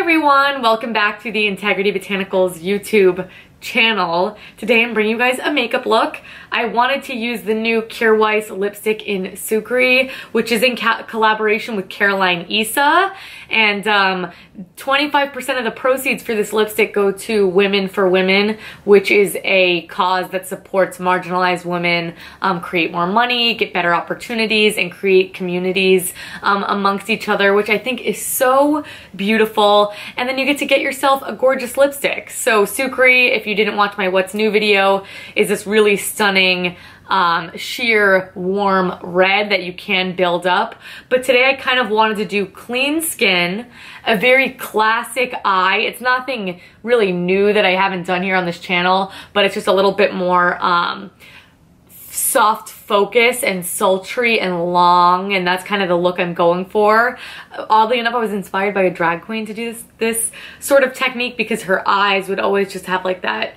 everyone, welcome back to the Integrity Botanicals YouTube channel. Today I'm bringing you guys a makeup look. I wanted to use the new Kjaer Weis lipstick in Sucre, which is in collaboration with Caroline Issa, and 25% of the proceeds for this lipstick go to Women for Women, which is a cause that supports marginalized women create more money, get better opportunities, and create communities amongst each other, which I think is so beautiful. And then you get to get yourself a gorgeous lipstick. So Sucre, if you didn't watch my What's New video, is this really stunning sheer warm red that you can build up. But today I kind of wanted to do clean skin, a very classic eye. It's nothing really new that I haven't done here on this channel, but it's just a little bit more soft focus and sultry and long, and that's kind of the look I'm going for. Oddly enough, I was inspired by a drag queen to do this sort of technique because her eyes would always just have like that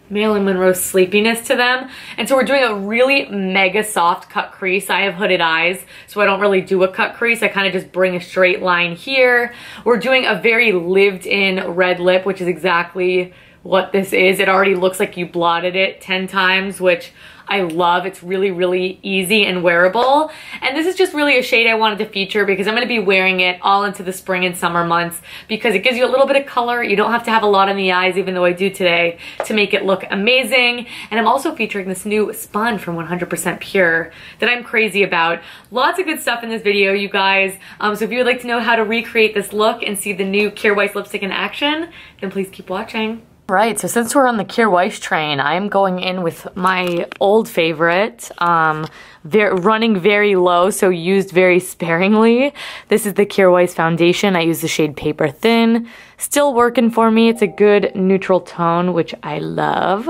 Marilyn Monroe sleepiness to them. And so we're doing a really mega soft cut crease. I have hooded eyes, so I don't really do a cut crease. I kind of just bring a straight line here. We're doing a very lived in red lip, which is exactly what this is. It already looks like you blotted it 10 times, which I love. It's really, really easy and wearable. And this is just really a shade I wanted to feature because I'm going to be wearing it all into the spring and summer months because it gives you a little bit of color. You don't have to have a lot in the eyes, even though I do today, to make it look amazing. And I'm also featuring this new sponge from 100% Pure that I'm crazy about. Lots of good stuff in this video, you guys. So if you would like to know how to recreate this look and see the new Kjaer Weis lipstick in action, then please keep watching. Right, so since we're on the Kjaer Weis train, I'm going in with my old favorite, running very low, so used very sparingly. This is the Kjaer Weis foundation. I use the shade Paper Thin. Still working for me. It's a good neutral tone, which I love.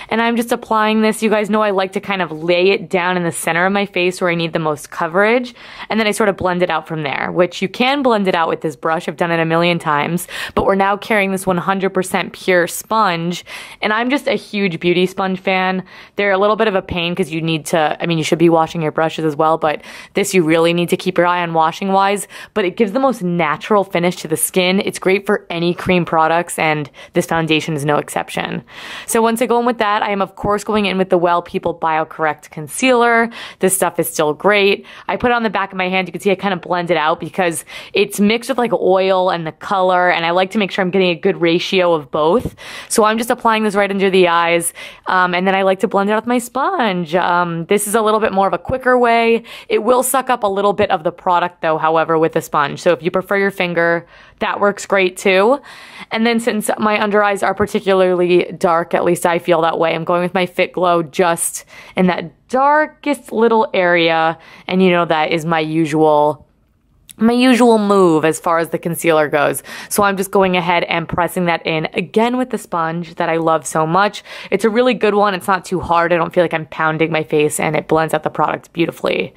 And I'm just applying this. You guys know I like to kind of lay it down in the center of my face where I need the most coverage. And then I sort of blend it out from there, which you can blend it out with this brush. I've done it a million times. But we're now carrying this 100% pure sponge. And I'm just a huge beauty sponge fan. They're a little bit of a pain because you need to, I mean, you should be washing your brushes as well, but this you really need to keep your eye on washing wise. But it gives the most natural finish to the skin. It's great for any cream products, and this foundation is no exception. So once I go in with that, I am of course going in with the Well People BioCorrect Concealer. This stuff is still great. I put it on the back of my hand. You can see I kind of blend it out because it's mixed with like oil and the color, and I like to make sure I'm getting a good ratio of both. So I'm just applying this right under the eyes, and then I like to blend it out with my sponge. This is a little bit more of a quicker way. It will suck up a little bit of the product though, however, with the sponge. So if you prefer your finger, that works great too. And then since my under eyes are particularly dark, at least I feel that way, I'm going with my Fit Glow just in that darkest little area. And you know that is my usual move as far as the concealer goes. So I'm just going ahead and pressing that in again with the sponge that I love so much. It's a really good one. It's not too hard. I don't feel like I'm pounding my face, and it blends out the product beautifully.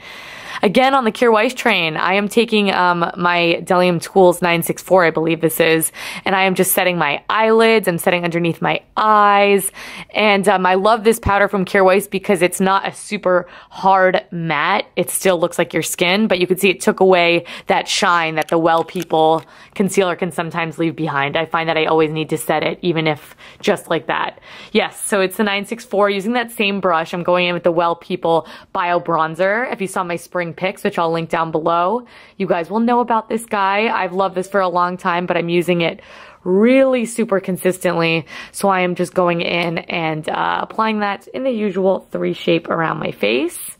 Again, on the Kjaer Weis train, I am taking my Delium Tools 964, I believe this is, and I am just setting my eyelids. I'm setting underneath my eyes, and I love this powder from Kjaer Weis because it's not a super hard matte. It still looks like your skin, but you can see it took away that shine that the Well People concealer can sometimes leave behind. I find that I always need to set it, even if just like that. Yes, so it's the 964. Using that same brush, I'm going in with the Well People Bio Bronzer. If you saw my spring pics, which I'll link down below, you guys will know about this guy. I've loved this for a long time, but I'm using it really super consistently. So I am just going in and applying that in the usual 3 shape around my face.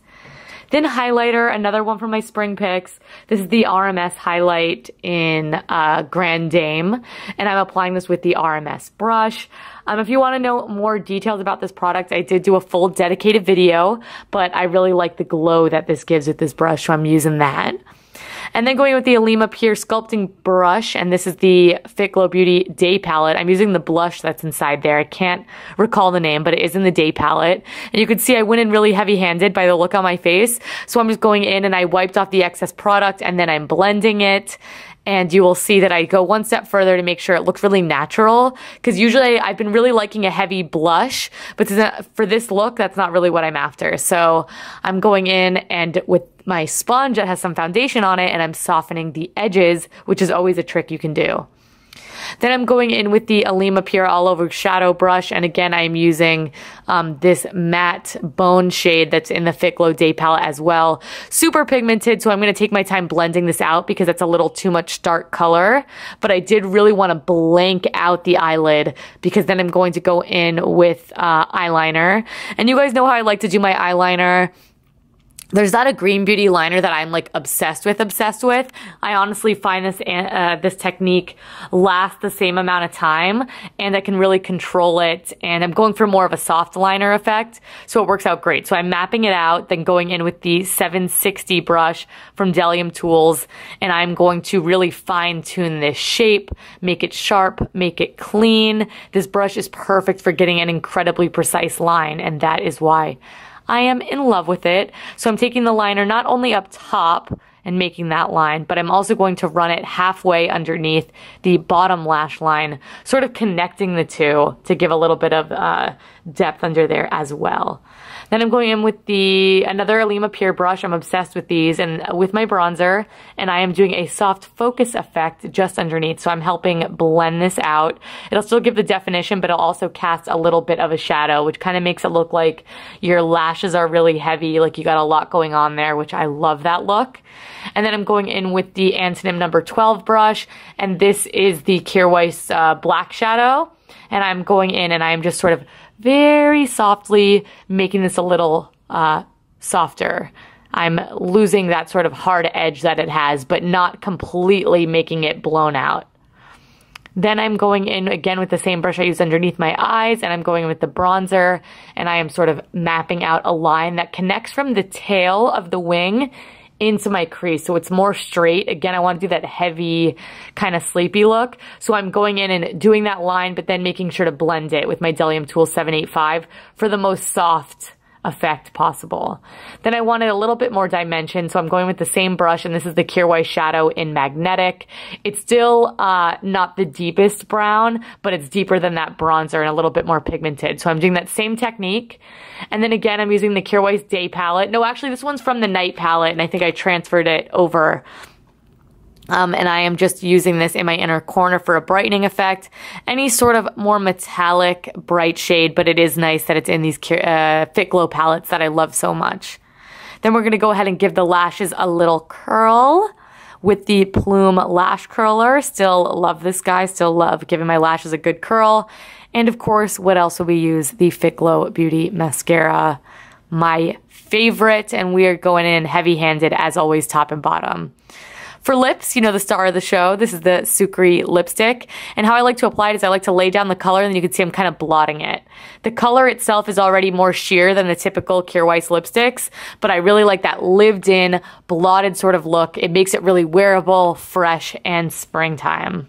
Then highlighter, another one from my spring picks. This is the RMS highlight in Grand Dame, and I'm applying this with the RMS brush. If you want to know more details about this product, I did do a full dedicated video, but I really like the glow that this gives with this brush, so I'm using that. And then going with the Alima Pure Sculpting Brush, and this is the Fit Glow Beauty Day Palette. I'm using the blush that's inside there. I can't recall the name, but it is in the Day Palette. And you can see I went in really heavy-handed by the look on my face. So I'm just going in and I wiped off the excess product, and then I'm blending it. And you will see that I go one step further to make sure it looks really natural. Because usually I've been really liking a heavy blush, but for this look, that's not really what I'm after. So I'm going in and with my sponge that has some foundation on it, and I'm softening the edges, which is always a trick you can do. Then I'm going in with the Alima Pure All Over Shadow Brush, and again, I am using this matte bone shade that's in the Fit Glow Day Palette as well. Super pigmented, so I'm going to take my time blending this out because it's a little too much dark color, but I did really want to blank out the eyelid because then I'm going to go in with eyeliner. And you guys know how I like to do my eyeliner. There's not a Green Beauty liner that I'm like obsessed with. I honestly find this technique lasts the same amount of time, and I can really control it, and I'm going for more of a soft liner effect, so it works out great. So I'm mapping it out, then going in with the 760 brush from Delium Tools, and I'm going to really fine tune this shape, make it sharp, make it clean. This brush is perfect for getting an incredibly precise line, and that is why I am in love with it. So I'm taking the liner not only up top and making that line, but I'm also going to run it halfway underneath the bottom lash line, sort of connecting the two to give a little bit of depth under there as well. Then I'm going in with another Alima Pure brush. I'm obsessed with these, and with my bronzer, and I am doing a soft focus effect just underneath. So I'm helping blend this out. It'll still give the definition, but it'll also cast a little bit of a shadow, which kind of makes it look like your lashes are really heavy, like you got a lot going on there, which I love that look. And then I'm going in with the Antonym number 12 brush, and this is the Kjaer Weis black shadow. And I'm going in and I'm just sort of very softly making this a little softer. I'm losing that sort of hard edge that it has, but not completely making it blown out. Then I'm going in again with the same brush I used underneath my eyes, and I'm going with the bronzer, and I am sort of mapping out a line that connects from the tail of the wing into my crease, so it's more straight. Again, I want to do that heavy, kind of sleepy look. So I'm going in and doing that line, but then making sure to blend it with my Delium Tool 785 for the most soft effect possible. Then I wanted a little bit more dimension, so I'm going with the same brush, and this is the Kjaer Weis Shadow in Magnetic. It's still not the deepest brown, but it's deeper than that bronzer and a little bit more pigmented. So I'm doing that same technique. And then again, I'm using the Kjaer Weis Day palette. No, actually, this one's from the Night palette, and I think I transferred it over. And I am just using this in my inner corner for a brightening effect. Any sort of more metallic, bright shade, but it is nice that it's in these Fit Glow palettes that I love so much. Then we're going to go ahead and give the lashes a little curl with the Plume Lash Curler. Still love this guy. Still love giving my lashes a good curl. And of course, what else will we use? The Fit Glow Beauty Mascara, my favorite. And we are going in heavy-handed, as always, top and bottom. For lips, you know, the star of the show, this is the Sucre lipstick. And how I like to apply it is I like to lay down the color, and then you can see I'm kind of blotting it. The color itself is already more sheer than the typical Kjaer Weis lipsticks, but I really like that lived-in, blotted sort of look. It makes it really wearable, fresh, and springtime.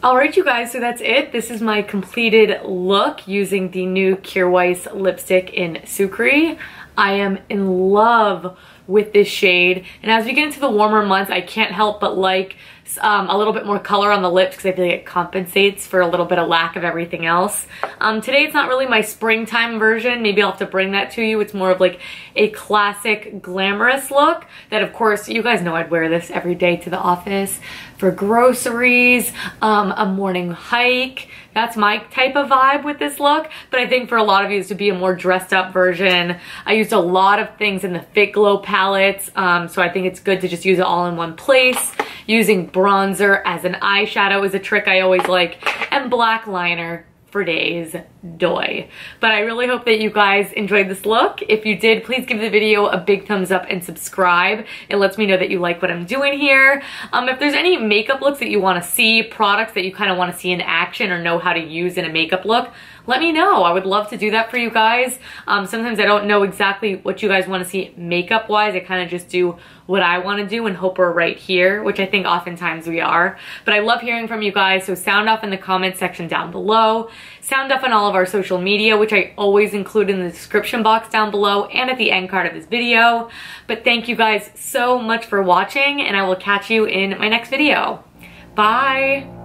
Alright you guys, so that's it. This is my completed look using the new Kjaer Weis lipstick in Sucre. I am in love with this shade, and as we get into the warmer months, I can't help but like a little bit more color on the lips because I feel like it compensates for a little bit of lack of everything else. Today it's not really my springtime version. Maybe I'll have to bring that to you. It's more of like a classic glamorous look that, of course, you guys know I'd wear this every day to the office, for groceries, a morning hike. That's my type of vibe with this look, but I think for a lot of you this would be a more dressed up version. I used a lot of things in the Fit Glow palettes, so I think it's good to just use it all in one place. Using bronzer as an eyeshadow is a trick I always like, and black liner for days, doy. But I really hope that you guys enjoyed this look. If you did, please give the video a big thumbs up and subscribe. It lets me know that you like what I'm doing here. If there's any makeup looks that you want to see, products that you kind of want to see in action or know how to use in a makeup look, let me know. I would love to do that for you guys. Sometimes I don't know exactly what you guys want to see makeup wise. I kind of just do what I want to do and hope we're right here, which I think oftentimes we are. But I love hearing from you guys, so sound off in the comments section down below. Sound off on all of our social media, which I always include in the description box down below and at the end card of this video. But thank you guys so much for watching, and I will catch you in my next video. Bye!